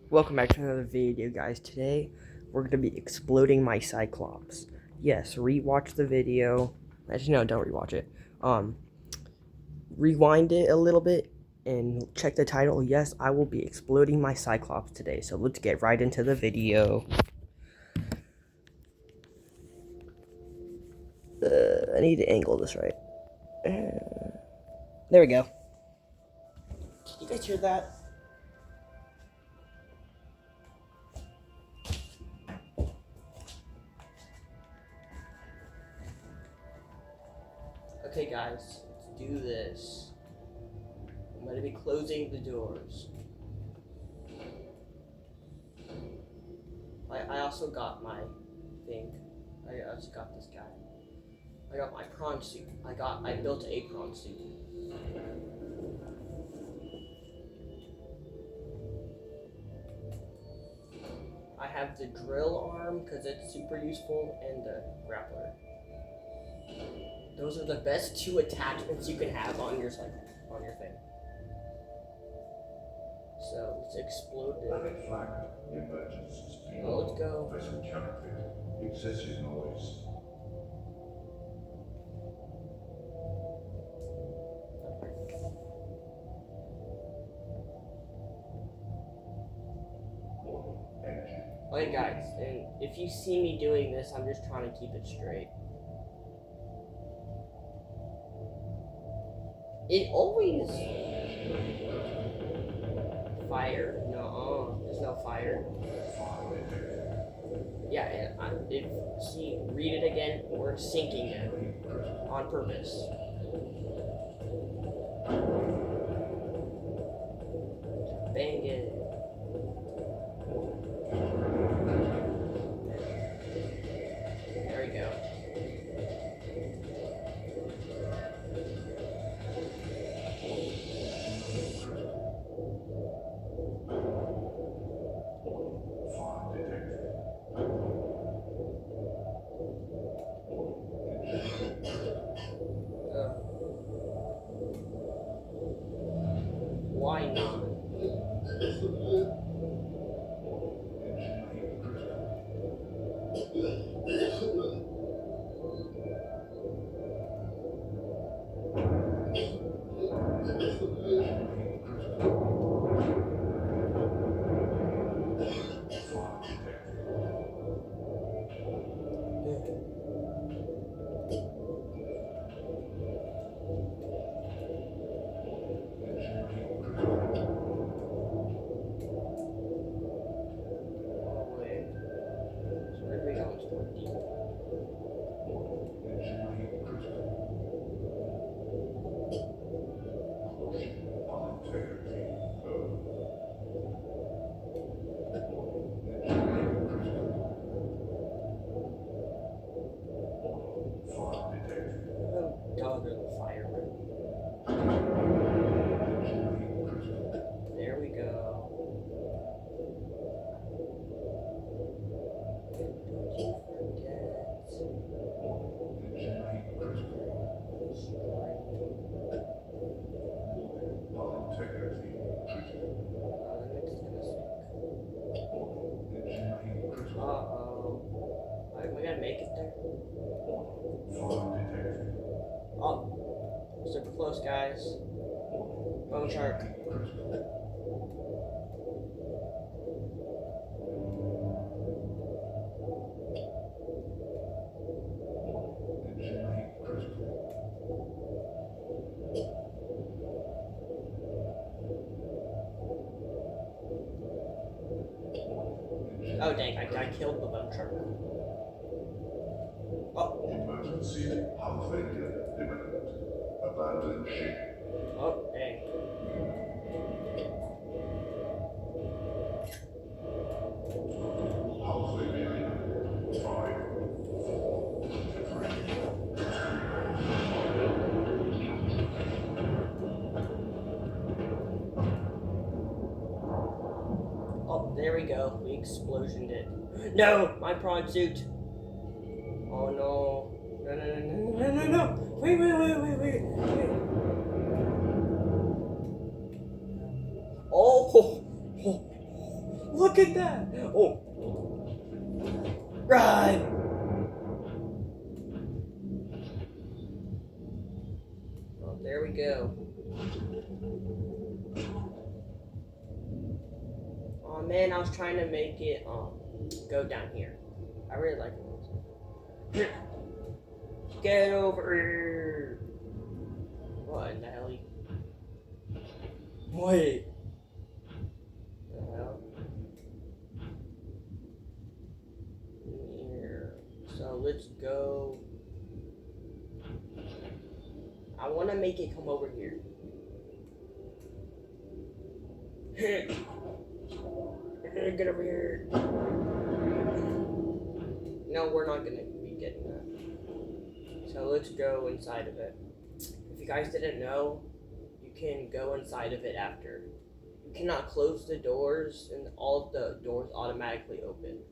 Welcome back to another video, guys. Today we're going to be exploding my cyclops. Yes, rewatch the video. Actually, no, don't rewatch it. Rewind it a little bit and check the title. Yes, I will be exploding my cyclops today. So let's get right into the video. I need to angle this right. There we go. Can you guys hear that? Okay, guys, let's do this. I'm going to be closing the doors. I also got my thing. I also got this guy. I got my prawn suit. I built a prawn suit. I have the drill arm because it's super useful, and the grappler. Those are the best two attachments you can have on your thing. So let's explode it. Oh, let's go. Excessive noise. Okay, guys, and if you see me doing this, I'm just trying to keep it straight. It always fire. No, there's no fire. Yeah, read it again. We're sinking it on purpose. Bang it. There we go. Why not? Oh, there's a fireman. There we go. Don't you Uh-oh. Are we gonna make it there? Oh, super close, guys. Bone shark. Oh dang, I killed the bone shark. Oh. Emergency hull failure imminent. Abandon ship. Oh, dang. Hull failure imminent. 5, 4, 3. Oh, there we go. We explosioned it. No! My prawn suit! Oh no. No. Wait. Oh! Look at that! Oh. Run! Oh, there we go. Oh man, I was trying to make it go down here. I really like it. Get over here! What in the hell? Wait. The hell? Here. So let's go. I want to make it come over here. Get over here. No, we're not gonna be getting that. So let's go inside of it. If you guys didn't know, you can go inside of it after. You cannot close the doors, and all of the doors automatically open.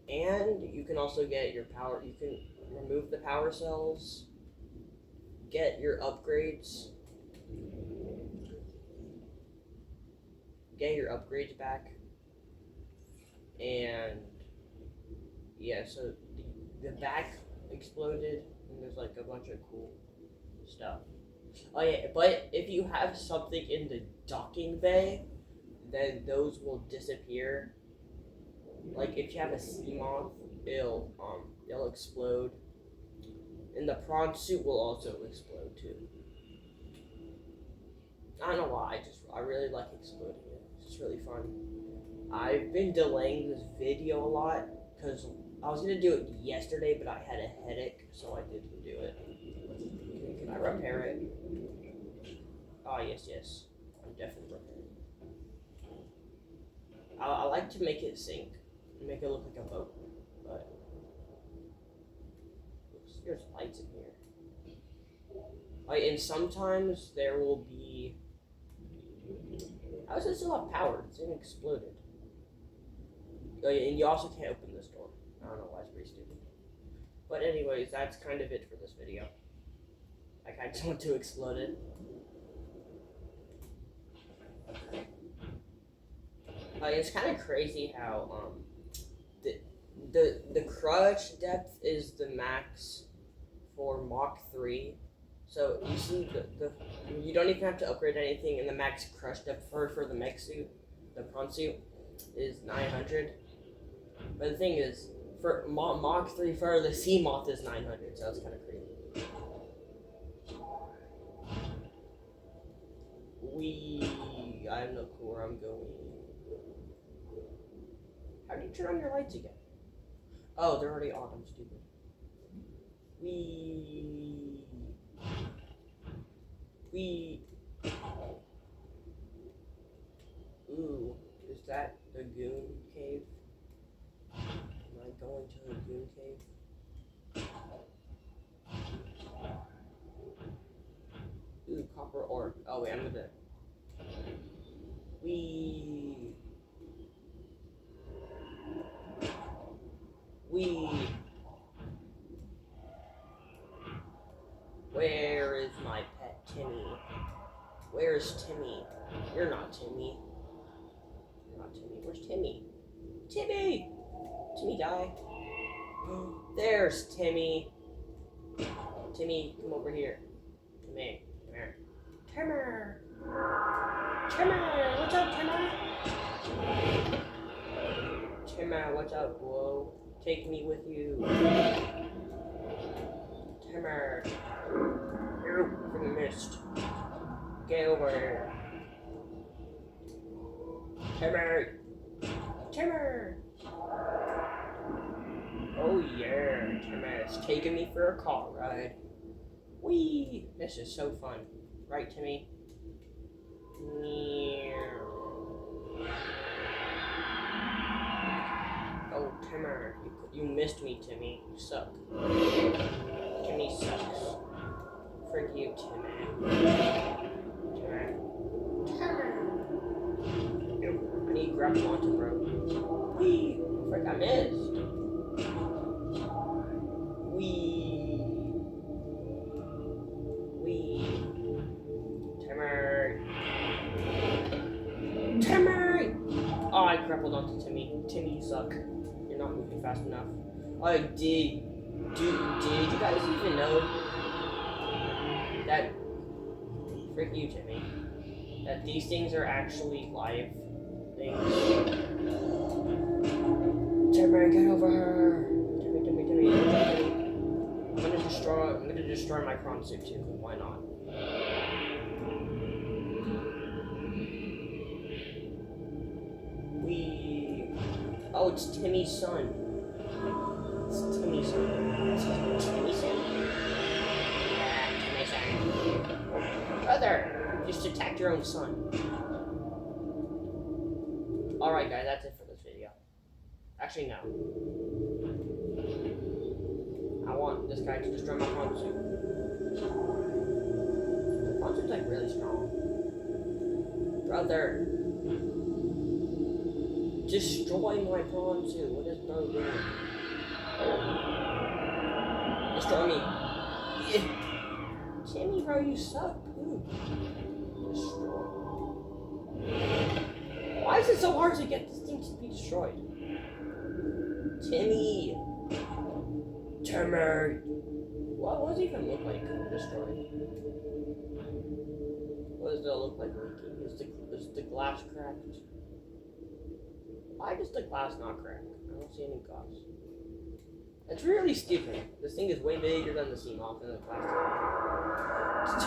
And you can also get your power. You can remove the power cells. Get your upgrades. Get your upgrades back. And yeah, so the back exploded, and there's like a bunch of cool stuff. Oh yeah, but if you have something in the docking bay, then those will disappear. Like if you have a sea moth, it'll explode. And the prawn suit will also explode too. I don't know why, I really like exploding it. It's just really fun. I've been delaying this video a lot because I was gonna do it yesterday, but I had a headache, so I didn't do it. Can I repair it? Oh yes. I'm definitely repairing it. I like to make it sink, make it look like a boat, but there's lights in here. And sometimes there will be. How does it still have power? It's exploded. Oh, yeah, and you also can't open this door. I don't know why, it's pretty stupid. But anyways, that's kind of it for this video. Like, I just want to explode it. It's kind of crazy how the crush depth is the max for Mach 3. So you see you don't even have to upgrade anything, and the max crush depth for the mech suit, the prawn suit, is 900. But the thing is, for Mach 3 for the sea moth is 900, so it's kind of crazy. I have no clue where I'm going. How do you turn on your lights again? Oh, they're already on. I'm stupid. Ooh, is that the goon cave? Am I going to the goon cave? Ooh, copper ore. Oh wait, I'm gonna. Where is my pet Timmy? Where's Timmy? You're not Timmy. You're not Timmy. Where's Timmy? Timmy! Timmy, die. There's Timmy. Timmy, come over here. Timmy, come here. Timmer! Timmer! What's up, Timmer? Timmer, what's up, whoa? Take me with you. Timmer. You're from the mist. Get over here. Timmer! Timmer! Oh yeah, Timmer is taking me for a car ride. Whee! This is so fun. Right, Timmy? Oh, Timmer, you missed me, Timmy. You suck. Timmy sucks. Frick you, Timmy. Timmer. I need to grab onto, bro. Whee! Frick, I missed. Timmer. Oh, I grappled onto Timmy. Timmy, you suck. You're not moving fast enough. Oh, did you guys even know that? Frick you, Timmy. That these things are actually live things. Timmy, get over her! Timmy. I'm gonna destroy my prawn suit too. Why not? Oh, it's Timmy's son. It's Timmy's son. Timmy's son? Yeah, Timmy's son. Brother, you just attacked your own son. Alright, guys, that's it for this video. Actually, no. I want this guy to destroy my prawn suit. The prawn suit's like really strong. Brother. Destroy my prawn suit. What is bro doing? Destroy me. Yeah. Timmy, bro, you suck. Destroy. Why is it so hard to get this thing to be destroyed? Timmy. What does it even look like destroyed? What does it look like leaking? Is the glass cracked? Why does the glass not crack? I don't see any glass. It's really stupid. This thing is way bigger than the sea moth and the glass.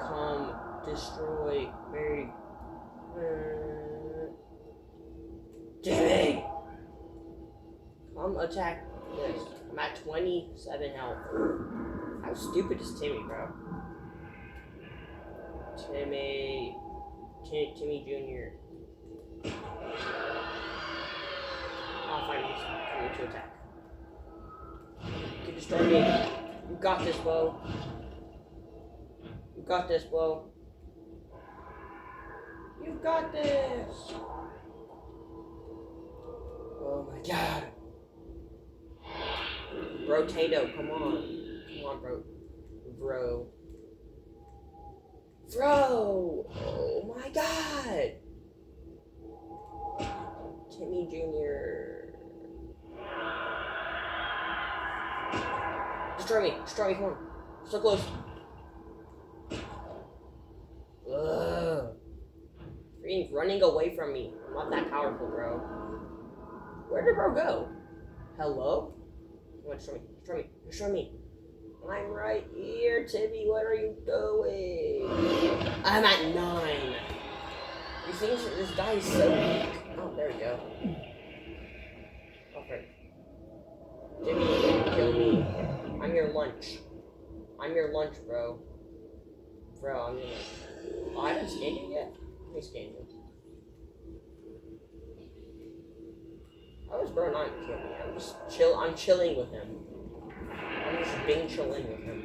Come destroy me. Timmy! Come attack this. I'm at 27 health. How stupid is Timmy, bro? Timmy Jr. I'll find you coming to attack. You can destroy me. You got this, Bo. You got this, Bo. You got this. Oh my god. Brotato, come on. Come on, bro. Oh my god. Timmy Jr. Destroy me, come on. So close. Ugh. Freaking running away from me. I'm not that powerful, bro. Where did bro go? Hello? Come on, destroy me. I'm right here, Timmy. What are you doing? I'm at 9. You think this guy is so weak? Oh, there we go. Okay. Jimmy, you're gonna kill me. I'm your lunch. Bro. I'm your lunch. Oh, I haven't scanned you yet? Let me scan you. How is bro not killing me? I'm chilling with him. I'm just being chilling with him.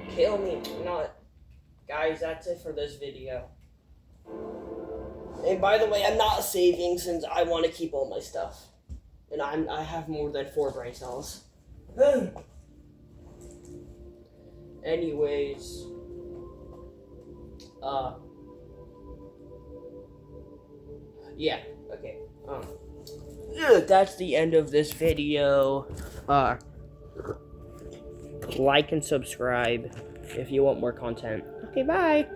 Kill me. Not. Guys, that's it for this video. And by the way, I'm not saving since I want to keep all my stuff. And I have more than 4 brain cells. Anyways. Yeah, okay. That's the end of this video. Like and subscribe if you want more content. Okay, bye.